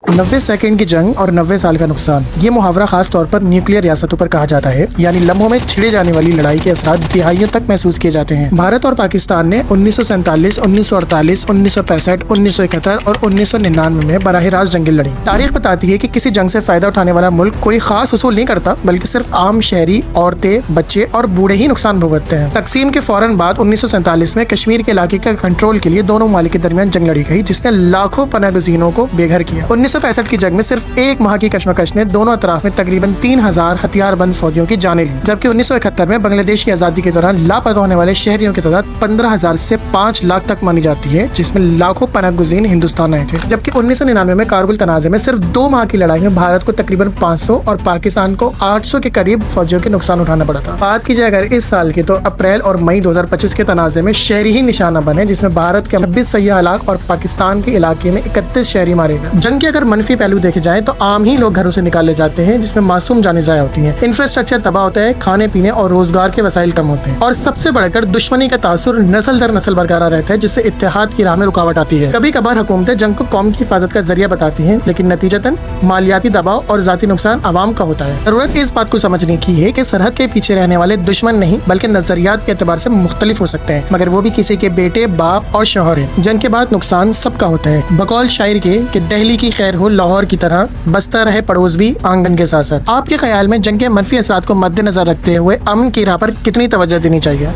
90 second की जंग और 90 साल का नुकसान। ये मुहावरा खास तौर पर न्यूक्लियर रियासतों पर कहा जाता है, यानी लम्हों में छिड़े जाने वाली लड़ाई के असरात दिहाइयों तक महसूस किए जाते हैं। भारत और पाकिस्तान ने 1947, 1948, 1965, 1971 और 1999 में बराह रास्त जंगें लड़ी। तारीख बताती है कि किसी जंग से फायदा उठाने वाला मुल्क कोई खास उसूल नहीं करता, बल्कि सिर्फ आम शहरी, औरतें, बच्चे और बूढ़े ही नुकसान भुगतते हैं। तकसीम के फौरन बाद 1947 में कश्मीर के इलाके के कंट्रोल के लिए दोनों ममालिक के दरमियान जंग लड़ी गई, जिसने लाखों पनाहगज़ीनों को बेघर किया। 1965 की जंग में सिर्फ एक माह की कशमकश ने दोनों अतराफ में तकरीबन 3000 हथियारबंद फौजियों की जानें ली, जबकि 1971 में बांग्लादेश की आजादी के दौरान लापता होने वाले शहरियों की तादाद 15000 से 5 लाख तक मानी जाती है, जिसमें लाखों पनाहगज़ीन हिंदुस्तान आए थे। जबकि 1999 में कारगिल तनाज़े में सिर्फ 2 माह की लड़ाई में भारत को तकरीबन 500 और पाकिस्तान को 800 के करीब फौजियों के नुकसान उठाना पड़ा था। बात की जाए अगर इस साल की, तो अप्रैल और मई 2025 के तनाज़े में शहरी ही निशाना बने, जिसमें भारत के 26 सैय्याह हलाक और पाकिस्तान के इलाके में 31 शहरी मारे गए। जंग के अगर मनफी पहलू देखे जाए तो आम ही लोग घरों से निकाले जाते हैं, जिसमें मासूम जानें ज़ाया होती हैं, इंफ्रास्ट्रक्चर तबाह होता है, खाने पीने और रोजगार के वसाइल कम होते हैं, और सबसे बढ़कर दुश्मनी का तासुर नस्ल दर नस्ल बरकरार रहता है, जिससे इत्तेहाद की राह में रुकावट आती है। कभी कभार हुकूमतें जंग को कौम की हिफाजत का जरिया बताती हैं, लेकिन नतीजतन मालियाती दबाव और जाती नुकसान आवाम का होता है। जरूरत इस बात को समझने की है कि सरहद के पीछे रहने वाले दुश्मन नहीं, बल्कि नजरियात के एतबार से मुख्तलिफ हो सकते हैं, मगर वो भी किसी के बेटे, बाप और शौहर हैं। जंग के बाद नुकसान सबका होता है। बकौल शायर के कि दिल्ली की खैर हो लाहौर की तरह, बसता रहे पड़ोस भी आंगन के साथ साथ। आपके ख्याल में जंग के मनफी असरात को मद्देनजर रखते हुए अमन की राह पर कितनी तवज्जो देनी चाहिए?